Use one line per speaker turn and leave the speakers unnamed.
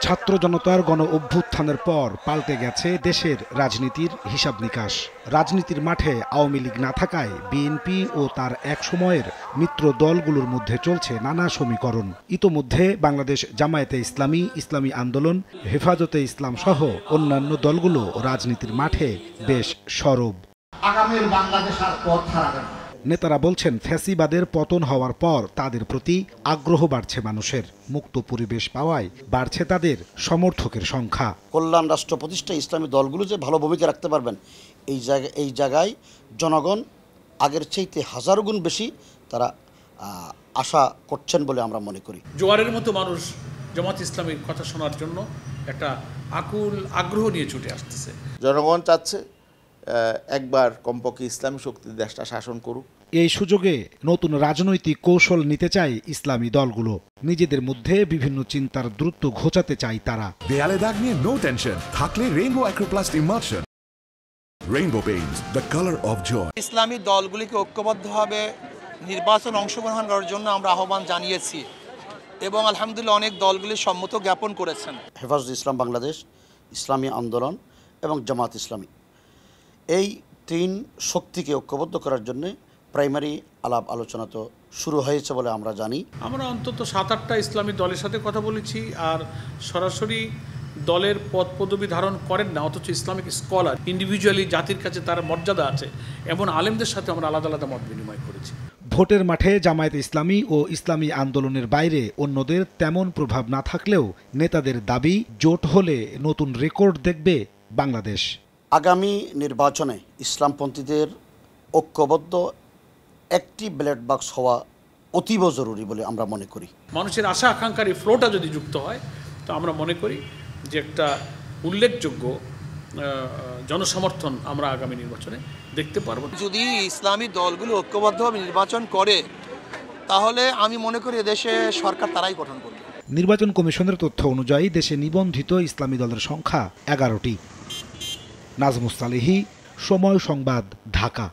ছাত্র জনতার গণ অভ্যুত্থানের পর পাল্টে গেছে দেশের রাজনীতির হিসাব নিকাশ। রাজনীতির মাঠে আওয়ামী লীগ না থাকায় বিএনপি ও তার এক সময়ের মিত্র দলগুলোর মধ্যে চলছে নানা সমীকরণ। ইতোমধ্যে বাংলাদেশ জামায়াতে ইসলামী, ইসলামী আন্দোলন, হেফাজতে ইসলাম সহ অন্যান্য দলগুলো রাজনীতির মাঠে বেশ সরব।
আগামীর বাংলাদেশ আর পথ হারাবে না।
নেতারা বলছেন, ফ্যাসিবাদের পতন হওয়ার পর তাদের প্রতি আগ্রহ বাড়ছে মানুষের। মুক্ত পরিবেশ পাওয়ায় বাড়ছে তাদের সমর্থকের সংখ্যা।
কল্যাণ রাষ্ট্র প্রতিষ্ঠায় ইসলামী দলগুলো যে ভালো ভূমিকা রাখতে পারবেন, এই জায়গায় জনগণ আগের চাইতে হাজার গুণ বেশি তারা আশা করছেন বলে আমরা মনে করি।
জোয়ারের মতো মানুষ জামাত ইসলামের কথা শোনার জন্য একটা আকুল আগ্রহ নিয়ে ছুটে আসতেছে।
জনগণ চাচ্ছে একবার কমপক্ষে ইসলামী শক্তি দেশটা শাসন করুক।
এই সুযোগে নতুন রাজনৈতিক কৌশল নিতে চায় ইসলামী দলগুলো। নিজেদের মধ্যে বিভিন্ন চিন্তার দ্রুত ঘোচাতে চায় তারা।
দেয়ালে দাগ নিয়ে নো টেনশন, থাকলে Rainbow Acroplast emulsion. Rainbow paints, the colour of joy.
ইসলামী দলগুলিকে ঐক্যবদ্ধভাবে নির্বাচন অংশগ্রহণ করার জন্য আমরা আহ্বান জানিয়েছি এবং আলহামদুলিল্লাহ অনেক দলগুলি সম্মত জ্ঞাপন করেছেন।
হেফাজতে ইসলাম বাংলাদেশ, ইসলামী আন্দোলন এবং জামাত ইসলামী, এই তিন শক্তিকে ঐক্যবদ্ধ করার জন্য প্রাইমারি আলাপ আলোচনা তো শুরু হয়েছে বলে আমরা জানি।
আমরা অন্তত 7-8টা ইসলামী দলের সাথে কথা বলেছি, আর সরাসরি দলের পদ পদবি ধারণ করেন না অথচ ইসলামিক স্কলার, ইন্ডিভিজুয়ালি জাতির কাছে তার মর্যাদা আছে এমন আলেমদের সাথে আমরা আলাদা আলাদা মত বিনিময় করেছি।
ভোটের মাঠে জামায়াতে ইসলামী ও ইসলামী আন্দোলনের বাইরে অন্যদের তেমন প্রভাব না থাকলেও নেতাদের দাবি, জোট হলে নতুন রেকর্ড দেখবে বাংলাদেশ।
আগামী নির্বাচনে ইসলামপন্থীদের ঐক্যবদ্ধ একটি ব্যালট বাক্স হওয়া অতীব জরুরি বলে আমরা মনে করি।
মানুষের আশা আকাঙ্ক্ষার এই ফ্লোটা যদি যুক্ত হয় তো আমরা মনে করি যে একটা উল্লেখযোগ্য জনসমর্থন আমরা আগামী নির্বাচনে দেখতে পারব।
যদি ইসলামী দলগুলো ঐক্যবদ্ধভাবে নির্বাচন করে তাহলে আমি মনে করি এদেশে সরকার তারাই গঠন করবে।
নির্বাচন কমিশনের তথ্য অনুযায়ী দেশে নিবন্ধিত ইসলামী দলের সংখ্যা 11টি। নাজমুস সালেহী, সময় সংবাদ, ঢাকা।